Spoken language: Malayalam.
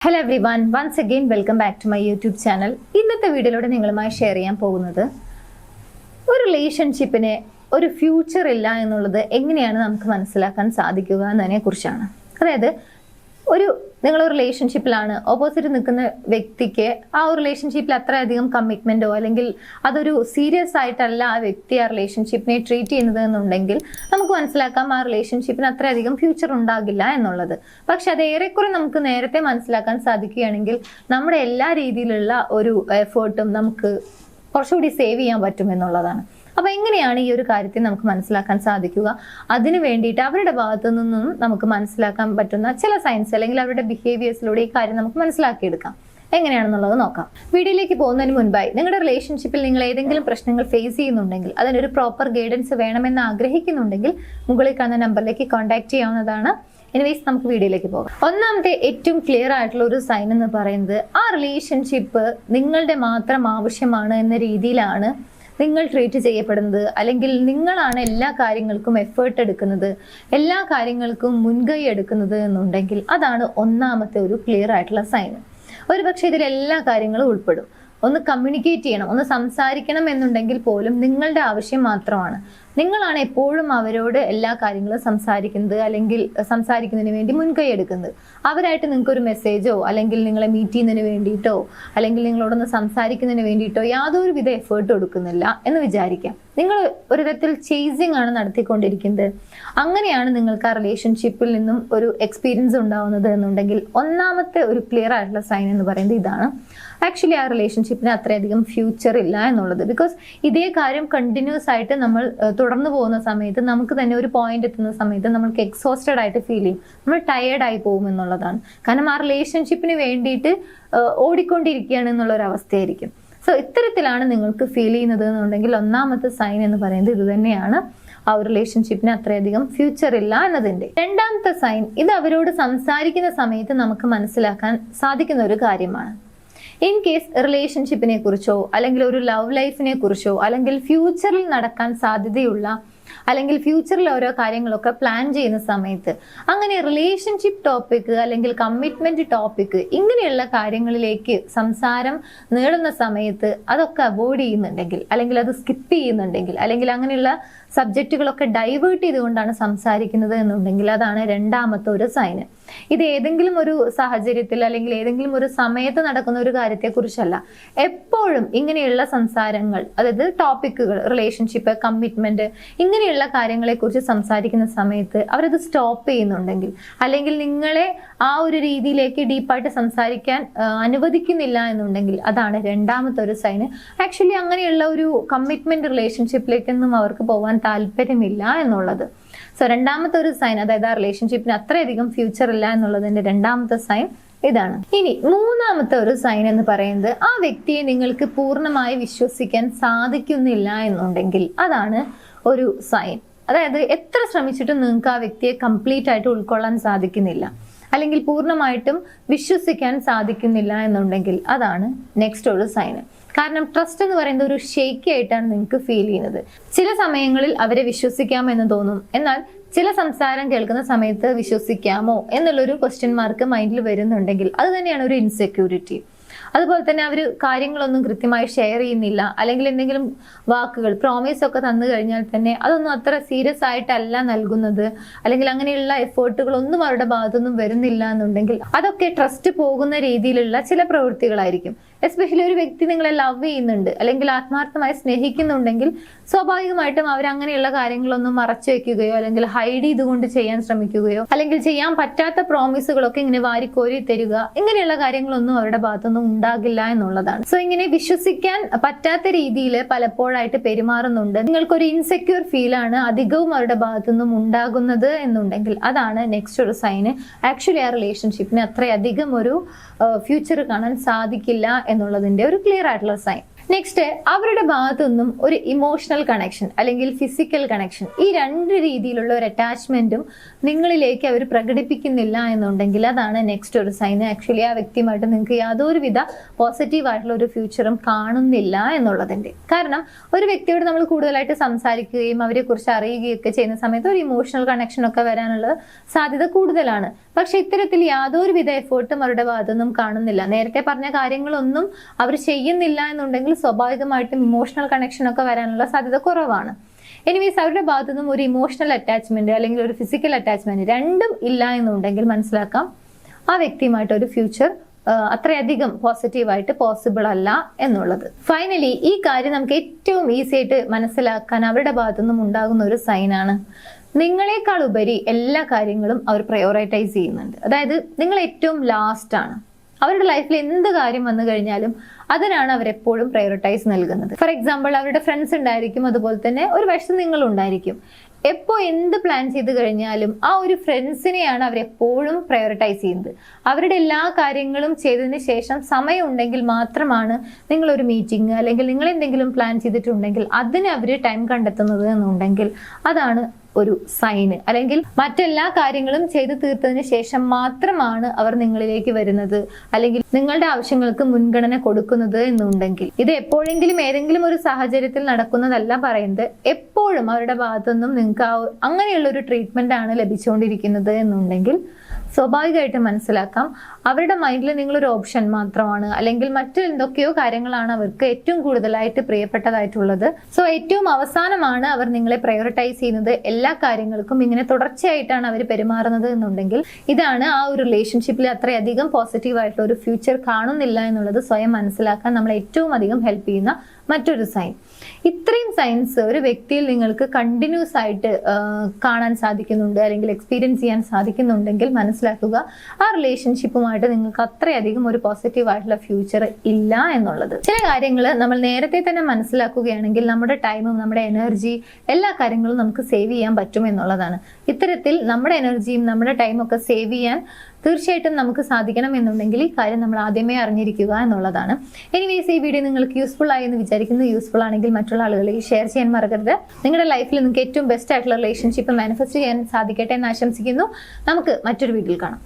Hello everyone, once again welcome back to my YouTube channel. ഇന്നത്തെ വീഡിയോയിലൂടെ നിങ്ങളുമായി ഷെയർ ചെയ്യാൻ പോകുന്നത് ഒരു റിലേഷൻഷിപ്പിന് ഒരു ഫ്യൂച്ചർ ഇല്ല എന്നുള്ളത് എങ്ങനെയാണ് നമുക്ക് മനസ്സിലാക്കാൻ സാധിക്കുക എന്നതിനെ കുറിച്ചാണ്. അതായത് നിങ്ങളൊരു റിലേഷൻഷിപ്പിലാണ്, ഓപ്പോസിറ്റ് നിൽക്കുന്ന വ്യക്തിക്ക് ആ ഒരു റിലേഷൻഷിപ്പിൽ അത്രയധികം കമ്മിറ്റ്മെന്റോ അല്ലെങ്കിൽ അതൊരു സീരിയസ് ആയിട്ടല്ല ആ വ്യക്തി ആ റിലേഷൻഷിപ്പിനെ ട്രീറ്റ് ചെയ്യുന്നത് എന്നുണ്ടെങ്കിൽ നമുക്ക് മനസ്സിലാക്കാം ആ റിലേഷൻഷിപ്പിന് അത്രയധികം ഫ്യൂച്ചർ ഉണ്ടാകില്ല എന്നുള്ളത്. പക്ഷെ അത് ഏറെക്കുറെ നമുക്ക് നേരത്തെ മനസ്സിലാക്കാൻ സാധിക്കുകയാണെങ്കിൽ നമ്മുടെ എല്ലാ രീതിയിലുള്ള ഒരു എഫേർട്ടും നമുക്ക് കുറച്ചുകൂടി സേവ് ചെയ്യാൻ പറ്റും എന്നുള്ളതാണ്. അപ്പൊ എങ്ങനെയാണ് ഈ ഒരു കാര്യത്തെ നമുക്ക് മനസ്സിലാക്കാൻ സാധിക്കുക? അതിനു വേണ്ടിയിട്ട് അവരുടെ ഭാഗത്തു നിന്നും നമുക്ക് മനസ്സിലാക്കാൻ പറ്റുന്ന ചില സയൻസ് അല്ലെങ്കിൽ അവരുടെ ബിഹേവിയേഴ്സിലൂടെ ഈ കാര്യം നമുക്ക് മനസ്സിലാക്കിയെടുക്കാം. എങ്ങനെയാണെന്നുള്ളത് നോക്കാം. വീഡിയോയിലേക്ക് പോകുന്നതിന് മുൻപായി നിങ്ങളുടെ റിലേഷൻഷിപ്പിൽ നിങ്ങൾ ഏതെങ്കിലും പ്രശ്നങ്ങൾ ഫേസ് ചെയ്യുന്നുണ്ടെങ്കിൽ അതിനൊരു പ്രോപ്പർ ഗൈഡൻസ് വേണമെന്ന് ആഗ്രഹിക്കുന്നുണ്ടെങ്കിൽ മുകളിൽ കാണുന്ന നമ്പറിലേക്ക് കോൺടാക്ട് ചെയ്യാവുന്നതാണ്. എനിവേസ് നമുക്ക് വീഡിയോയിലേക്ക് പോകാം. ഒന്നാമത്തെ ഏറ്റവും ക്ലിയർ ആയിട്ടുള്ള ഒരു സൈൻ എന്ന് പറയുന്നത് ആ റിലേഷൻഷിപ്പ് നിങ്ങളുടെ മാത്രം ആവശ്യമാണ് എന്ന രീതിയിലാണ് നിങ്ങൾ ട്രീറ്റ് ചെയ്യപ്പെടുന്നത്, അല്ലെങ്കിൽ നിങ്ങളാണ് എല്ലാ കാര്യങ്ങൾക്കും എഫേർട്ട് എടുക്കുന്നത്, എല്ലാ കാര്യങ്ങൾക്കും മുൻകൈ എടുക്കുന്നത് എന്നുണ്ടെങ്കിൽ അതാണ് ഒന്നാമത്തെ ഒരു ക്ലിയർ ആയിട്ടുള്ള സൈൻ. ഒരു പക്ഷേ ഇതിലെല്ലാ കാര്യങ്ങളും ഉൾപ്പെടും. ഒന്ന് കമ്മ്യൂണിക്കേറ്റ് ചെയ്യണം, ഒന്ന് സംസാരിക്കണം എന്നുണ്ടെങ്കിൽ പോലും നിങ്ങളുടെ ആവശ്യം മാത്രമാണ്. നിങ്ങളാണ് എപ്പോഴും അവരോട് എല്ലാ കാര്യങ്ങളും സംസാരിക്കുന്നത് അല്ലെങ്കിൽ സംസാരിക്കുന്നതിന് വേണ്ടി മുൻകൈ എടുക്കുന്നത്. അവരായിട്ട് നിങ്ങൾക്ക് ഒരു മെസ്സേജോ അല്ലെങ്കിൽ നിങ്ങളെ മീറ്റ് ചെയ്യുന്നതിന് വേണ്ടിയിട്ടോ അല്ലെങ്കിൽ നിങ്ങളോടൊന്ന് സംസാരിക്കുന്നതിന് വേണ്ടിയിട്ടോ യാതൊരു വിധ എഫേർട്ട് കൊടുക്കുന്നില്ല എന്ന് വിചാരിക്കാം. നിങ്ങൾ ഒരു തരത്തിൽ ചേസിങ് ആണ് നടത്തിക്കൊണ്ടിരിക്കുന്നത്. അങ്ങനെയാണ് നിങ്ങൾക്ക് ആ റിലേഷൻഷിപ്പിൽ നിന്നും ഒരു എക്സ്പീരിയൻസ് ഉണ്ടാവുന്നത് എന്നുണ്ടെങ്കിൽ ഒന്നാമത്തെ ഒരു ക്ലിയർ ആയിട്ടുള്ള സൈൻ എന്ന് പറയുന്നത് ഇതാണ്. ആക്ച്വലി ആ റിലേഷൻഷിപ്പിന് അത്രയധികം ഫ്യൂച്ചർ ഇല്ല എന്നുള്ളത്. ബിക്കോസ് ഇതേ കാര്യം കണ്ടിന്യൂസ് ആയിട്ട് നമ്മൾ തുടർന്നു പോകുന്ന സമയത്ത് നമുക്ക് തന്നെ ഒരു പോയിന്റ് എത്തുന്ന സമയത്ത് നമ്മൾക്ക് എക്സോസ്റ്റഡ് ആയിട്ട് ഫീൽ ചെയ്യും, നമ്മൾ ടയേർഡ് ആയി പോകും എന്നുള്ളതാണ്. കാരണം ആ റിലേഷൻഷിപ്പിന് വേണ്ടിയിട്ട് ഓടിക്കൊണ്ടിരിക്കുകയാണ് എന്നുള്ള ഒരു അവസ്ഥയായിരിക്കും. സോ ഇത്തരത്തിലാണ് നിങ്ങൾക്ക് ഫീൽ ചെയ്യുന്നത് എന്നുണ്ടെങ്കിൽ ഒന്നാമത്തെ സൈൻ എന്ന് പറയുന്നത് ഇത് തന്നെയാണ്, ആ ഒരു റിലേഷൻഷിപ്പിന് അത്രയധികം ഫ്യൂച്ചർ ഇല്ല എന്നതിന്റെ. രണ്ടാമത്തെ സൈൻ, ഇത് അവരോട് സംസാരിക്കുന്ന സമയത്ത് നമുക്ക് മനസ്സിലാക്കാൻ സാധിക്കുന്ന ഒരു കാര്യമാണ്. ഇൻ കേസ് റിലേഷൻഷിപ്പിനെ കുറിച്ചോ അല്ലെങ്കിൽ ഒരു ലവ് ലൈഫിനെ കുറിച്ചോ അല്ലെങ്കിൽ ഫ്യൂച്ചറിൽ നടക്കാൻ സാധ്യതയുള്ള അല്ലെങ്കിൽ ഫ്യൂച്ചറിൽ ഓരോ കാര്യങ്ങളൊക്കെ പ്ലാൻ ചെയ്യുന്ന സമയത്ത് അങ്ങനെ റിലേഷൻഷിപ്പ് ടോപ്പിക് അല്ലെങ്കിൽ കമ്മിറ്റ്മെന്റ് ടോപ്പിക് ഇങ്ങനെയുള്ള കാര്യങ്ങളിലേക്ക് സംസാരം നേടുന്ന സമയത്ത് അതൊക്കെ അവോയ്ഡ് ചെയ്യുന്നുണ്ടെങ്കിൽ അല്ലെങ്കിൽ അത് സ്കിപ്പ് ചെയ്യുന്നുണ്ടെങ്കിൽ അല്ലെങ്കിൽ അങ്ങനെയുള്ള സബ്ജക്റ്റുകളൊക്കെ ഡൈവേർട്ട് ചെയ്തുകൊണ്ടാണ് സംസാരിക്കുന്നത് എന്നുണ്ടെങ്കിൽ അതാണ് രണ്ടാമത്തെ ഒരു സൈന്. ഇത് ഏതെങ്കിലും ഒരു സാഹചര്യത്തിൽ അല്ലെങ്കിൽ ഏതെങ്കിലും ഒരു സമയത്ത് നടക്കുന്ന ഒരു കാര്യത്തെക്കുറിച്ചല്ല. എപ്പോഴും ഇങ്ങനെയുള്ള സംസാരങ്ങൾ, അതായത് ടോപ്പിക്കുകൾ, റിലേഷൻഷിപ്പ്, കമ്മിറ്റ്മെന്റ് ഇങ്ങനെയുള്ള കാര്യങ്ങളെ കുറിച്ച് സംസാരിക്കുന്ന സമയത്ത് അവരത് സ്റ്റോപ്പ് ചെയ്യുന്നുണ്ടെങ്കിൽ അല്ലെങ്കിൽ നിങ്ങളെ ആ ഒരു രീതിയിലേക്ക് ഡീപ്പായിട്ട് സംസാരിക്കാൻ അനുവദിക്കുന്നില്ല എന്നുണ്ടെങ്കിൽ അതാണ് രണ്ടാമത്തെ ഒരു സൈന്. ആക്ച്വലി അങ്ങനെയുള്ള ഒരു കമ്മിറ്റ്മെന്റ് റിലേഷൻഷിപ്പിലേക്കൊന്നും അവർക്ക് പോകാൻ താല്പര്യമില്ല എന്നുള്ളത്. സോ രണ്ടാമത്തെ ഒരു സൈൻ, അതായത് ആ റിലേഷൻഷിപ്പിന് അത്രയധികം ഫ്യൂച്ചർ ഇല്ല എന്നുള്ളതിന്റെ രണ്ടാമത്തെ സൈൻ ഇതാണ്. ഇനി മൂന്നാമത്തെ ഒരു സൈൻ എന്ന് പറയുന്നത് ആ വ്യക്തിയെ നിങ്ങൾക്ക് പൂർണ്ണമായി വിശ്വസിക്കാൻ സാധിക്കുന്നില്ല എന്നുണ്ടെങ്കിൽ അതാണ് ഒരു സൈൻ. അതായത് എത്ര ശ്രമിച്ചിട്ടും നിങ്ങൾക്ക് ആ വ്യക്തിയെ കംപ്ലീറ്റ് ആയിട്ട് ഉൾക്കൊള്ളാൻ സാധിക്കുന്നില്ല അല്ലെങ്കിൽ പൂർണ്ണമായിട്ടും വിശ്വസിക്കാൻ സാധിക്കുന്നില്ല എന്നുണ്ടെങ്കിൽ അതാണ് നെക്സ്റ്റ് ഒരു സൈന്. കാരണം ട്രസ്റ്റ് എന്ന് പറയുന്നത് ഒരു ഷേക്കി ആയിട്ടാണ് നിങ്ങൾക്ക് ഫീൽ ചെയ്യുന്നത്. ചില സമയങ്ങളിൽ അവരെ വിശ്വസിക്കാമെന്ന് തോന്നും, എന്നാൽ ചില സംസാരം കേൾക്കുന്ന സമയത്ത് വിശ്വസിക്കാമോ എന്നുള്ളൊരു ക്വസ്റ്റ്യൻ മാർക്ക് മൈൻഡിൽ വരുന്നുണ്ടെങ്കിൽ അത് തന്നെയാണ് ഒരു ഇൻസെക്യൂരിറ്റി. അതുപോലെ തന്നെ അവർ കാര്യങ്ങളൊന്നും കൃത്യമായി ഷെയർ ചെയ്യുന്നില്ല അല്ലെങ്കിൽ എന്തെങ്കിലും വാക്കുകൾ, പ്രോമിസ് ഒക്കെ തന്നു കഴിഞ്ഞാൽ തന്നെ അതൊന്നും അത്ര സീരിയസ് ആയിട്ടല്ല നൽകുന്നത് അല്ലെങ്കിൽ അങ്ങനെയുള്ള എഫേർട്ടുകളൊന്നും അവരുടെ ഭാഗത്തൊന്നും വരുന്നില്ല എന്നുണ്ടെങ്കിൽ അതൊക്കെ ട്രസ്റ്റ് പോകുന്ന രീതിയിലുള്ള ചില പ്രവൃത്തികളായിരിക്കും. എസ്പെഷ്യലി ഒരു വ്യക്തി നിങ്ങളെ ലവ് ചെയ്യുന്നുണ്ട് അല്ലെങ്കിൽ ആത്മാർത്ഥമായി സ്നേഹിക്കുന്നുണ്ടെങ്കിൽ സ്വാഭാവികമായിട്ടും അവർ അങ്ങനെയുള്ള കാര്യങ്ങളൊന്നും മറച്ചു വെക്കുകയോ അല്ലെങ്കിൽ ഹൈഡ് ചെയ്തുകൊണ്ട് ചെയ്യാൻ ശ്രമിക്കുകയോ അല്ലെങ്കിൽ ചെയ്യാൻ പറ്റാത്ത പ്രോമിസുകളൊക്കെ ഇങ്ങനെ വാരിക്കോരി തരിക, ഇങ്ങനെയുള്ള കാര്യങ്ങളൊന്നും അവരുടെ ഭാഗത്തൊന്നും ഉണ്ടാകില്ല എന്നുള്ളതാണ്. സോ ഇങ്ങനെ വിശ്വസിക്കാൻ പറ്റാത്ത രീതിയിൽ പലപ്പോഴായിട്ട് പെരുമാറുന്നുണ്ട്, നിങ്ങൾക്കൊരു ഇൻസെക്യൂർ ഫീലാണ് അധികവും അവരുടെ ഭാഗത്തുനിന്നും ഉണ്ടാകുന്നത് എന്നുണ്ടെങ്കിൽ അതാണ് നെക്സ്റ്റ് ഒരു സൈന്. ആക്ച്വലി ആ റിലേഷൻഷിപ്പിന് അത്രയധികം ഒരു ഫ്യൂച്ചർ കാണാൻ സാധിക്കില്ല എന്നുള്ളതിന്റെ ഒരു ക്ലിയർ ആയിട്ടുള്ള സൈൻ. നെക്സ്റ്റ്, അവരുടെ ഭാഗത്തു നിന്നും ഒരു ഇമോഷണൽ കണക്ഷൻ അല്ലെങ്കിൽ ഫിസിക്കൽ കണക്ഷൻ, ഈ രണ്ട് രീതിയിലുള്ള ഒരു അറ്റാച്ച്മെന്റും നിങ്ങളിലേക്ക് അവർ പ്രകടിപ്പിക്കുന്നില്ല എന്നുണ്ടെങ്കിൽ അതാണ് നെക്സ്റ്റ് ഒരു സൈൻ. ആക്ച്വലി ആ വ്യക്തിയുമായിട്ട് നിങ്ങൾക്ക് യാതൊരുവിധ പോസിറ്റീവ് ആയിട്ടുള്ള ഒരു ഫ്യൂച്ചറും കാണുന്നില്ല എന്നുള്ളതിന്റെ. കാരണം ഒരു വ്യക്തിയോട് നമ്മൾ കൂടുതലായിട്ട് സംസാരിക്കുകയും അവരെ കുറിച്ച് അറിയുകയൊക്കെ ചെയ്യുന്ന സമയത്ത് ഒരു ഇമോഷണൽ കണക്ഷൻ ഒക്കെ വരാനുള്ള സാധ്യത കൂടുതലാണ്. പക്ഷെ ഇത്തരത്തിൽ യാതൊരുവിധ എഫേർട്ടും അവരുടെ ഭാഗത്തുനിന്നും കാണുന്നില്ല. നേരത്തെ പറഞ്ഞ കാര്യങ്ങളൊന്നും അവർ ചെയ്യുന്നില്ല എന്നുണ്ടെങ്കിൽ സ്വാഭാവികമായിട്ടും ഇമോഷണൽ കണക്ഷൻ ഒക്കെ വരാനുള്ള സാധ്യത കുറവാണ്. എനിവേസ്, അവരുടെ ഭാഗത്തുനിന്നും ഒരു ഇമോഷണൽ അറ്റാച്ച്മെന്റ് അല്ലെങ്കിൽ ഒരു ഫിസിക്കൽ അറ്റാച്ച്മെന്റ് രണ്ടും ഇല്ല എന്നുണ്ടെങ്കിൽ മനസ്സിലാക്കാം ആ വ്യക്തിയുമായിട്ട് ഒരു ഫ്യൂച്ചർ അത്രയധികം പോസിറ്റീവായിട്ട് പോസിബിൾ അല്ല എന്നുള്ളത്. ഫൈനലി, ഈ കാര്യം നമുക്ക് ഏറ്റവും ഈസി ആയിട്ട് മനസ്സിലാക്കാൻ അവരുടെ ഭാഗത്തുനിന്നും ഉണ്ടാകുന്ന ഒരു സൈനാണ് നിങ്ങളെക്കാൾ ഉപരി എല്ലാ കാര്യങ്ങളും അവർ പ്രയോറിറ്റൈസ് ചെയ്യുന്നുണ്ട്. അതായത് നിങ്ങൾ ഏറ്റവും ലാസ്റ്റ് ആണ്. അവരുടെ ലൈഫിൽ എന്ത് കാര്യം വന്നു കഴിഞ്ഞാലും അതിനാണ് അവരെപ്പോഴും പ്രയോറിറ്റൈസ് നൽകുന്നത്. ഫോർ എക്സാമ്പിൾ, അവരുടെ ഫ്രണ്ട്സ് ഉണ്ടായിരിക്കും, അതുപോലെ തന്നെ ഒരു വശം നിങ്ങൾ ഉണ്ടായിരിക്കും. എപ്പോ എന്ത് പ്ലാൻ ചെയ്ത് കഴിഞ്ഞാലും ആ ഒരു ഫ്രണ്ട്സിനെയാണ് അവരെപ്പോഴും പ്രയോറിറ്റൈസ് ചെയ്യുന്നത്. അവരുടെ എല്ലാ കാര്യങ്ങളും ചെയ്തതിന് ശേഷം സമയം ഉണ്ടെങ്കിൽ മാത്രമാണ് നിങ്ങളൊരു മീറ്റിംഗ് അല്ലെങ്കിൽ നിങ്ങൾ എന്തെങ്കിലും പ്ലാൻ ചെയ്തിട്ടുണ്ടെങ്കിൽ അതിന് അവർ ടൈം കണ്ടെത്തുന്നത് എന്നുണ്ടെങ്കിൽ അതാണ് ഒരു സൈന്. അല്ലെങ്കിൽ മറ്റെല്ലാ കാര്യങ്ങളും ചെയ്തു തീർത്തതിന് ശേഷം മാത്രമാണ് അവർ നിങ്ങളിലേക്ക് വരുന്നത് അല്ലെങ്കിൽ നിങ്ങളുടെ ആവശ്യങ്ങൾക്ക് മുൻഗണന കൊടുക്കുന്നത് എന്നുണ്ടെങ്കിൽ, ഇത് എപ്പോഴെങ്കിലും ഏതെങ്കിലും ഒരു സാഹചര്യത്തിൽ നടക്കുന്നതല്ല പറയുന്നത്, എപ്പോഴും അവരുടെ ഭാഗത്തുനിന്നും നിങ്ങൾക്ക് അങ്ങനെയുള്ള ഒരു ട്രീറ്റ്മെന്റ് ആണ് ലഭിച്ചുകൊണ്ടിരിക്കുന്നത് എന്നുണ്ടെങ്കിൽ സ്വാഭാവികമായിട്ട് മനസ്സിലാക്കാം അവരുടെ മൈൻഡിൽ നിങ്ങളൊരു ഓപ്ഷൻ മാത്രമാണ്, അല്ലെങ്കിൽ മറ്റു എന്തൊക്കെയോ കാര്യങ്ങളാണ് അവർക്ക് ഏറ്റവും കൂടുതലായിട്ട് പ്രിയപ്പെട്ടതായിട്ടുള്ളത്. സോ ഏറ്റവും അവസാനമാണ് അവർ നിങ്ങളെ പ്രയോറിറ്റൈസ് ചെയ്യുന്നത്. എല്ലാ കാര്യങ്ങൾക്കും ഇങ്ങനെ തുടർച്ചയായിട്ടാണ് അവർ പെരുമാറുന്നത് എന്നുണ്ടെങ്കിൽ ഇതാണ് ആ ഒരു റിലേഷൻഷിപ്പിൽ അത്രയധികം പോസിറ്റീവ് ആയിട്ടുള്ള ഒരു ഫ്യൂച്ചർ കാണുന്നില്ല എന്നുള്ളത് സ്വയം മനസ്സിലാക്കാൻ നമ്മളെ ഏറ്റവും അധികം ഹെൽപ്പ് ചെയ്യുന്ന മറ്റൊരു സൈൻ. ഇത്രയും സൈൻസ് ഒരു വ്യക്തിയിൽ നിങ്ങൾക്ക് കണ്ടിന്യൂസ് ആയിട്ട് കാണാൻ സാധിക്കുന്നുണ്ട് അല്ലെങ്കിൽ എക്സ്പീരിയൻസ് ചെയ്യാൻ സാധിക്കുന്നുണ്ടെങ്കിൽ മനസ്സിലാക്കുക ആ റിലേഷൻഷിപ്പുമായിട്ട് നിങ്ങൾക്ക് അത്രയധികം ഒരു പോസിറ്റീവ് ആയിട്ടുള്ള ഫ്യൂച്ചർ ഇല്ല എന്നുള്ളത്. ചില കാര്യങ്ങൾ നമ്മൾ നേരത്തെ തന്നെ മനസ്സിലാക്കുകയാണെങ്കിൽ നമ്മുടെ ടൈമും നമ്മുടെ എനർജി എല്ലാ കാര്യങ്ങളും നമുക്ക് സേവ് ചെയ്യാൻ പറ്റും എന്നുള്ളതാണ്. ഇത്തരത്തിൽ നമ്മുടെ എനർജിയും നമ്മുടെ ടൈമും ഒക്കെ സേവ് ചെയ്യാൻ തീർച്ചയായിട്ടും നമുക്ക് സാധിക്കണം എന്നുണ്ടെങ്കിൽ ഈ കാര്യം നമ്മൾ ആദ്യമേ അറിഞ്ഞിരിക്കുക എന്നുള്ളതാണ്. എനിവേസ്, ഈ വീഡിയോ നിങ്ങൾക്ക് യൂസ്ഫുൾ ആയി എന്ന് വിചാരിക്കുന്നു. യൂസ്ഫുൾ ആണെങ്കിൽ മറ്റുള്ള ആളുകളിലേക്ക് ഷെയർ ചെയ്യാൻ മറക്കരുത്. നിങ്ങളുടെ ലൈഫിൽ നിങ്ങൾക്ക് ഏറ്റവും ബെസ്റ്റ് ആയിട്ടുള്ള റിലേഷൻഷിപ്പ് മാനിഫെസ്റ്റ് ചെയ്യാൻ സാധിക്കട്ടെ എന്ന് ആശംസിക്കുന്നു. നമുക്ക് മറ്റൊരു വീഡിയോയിൽ കാണാം.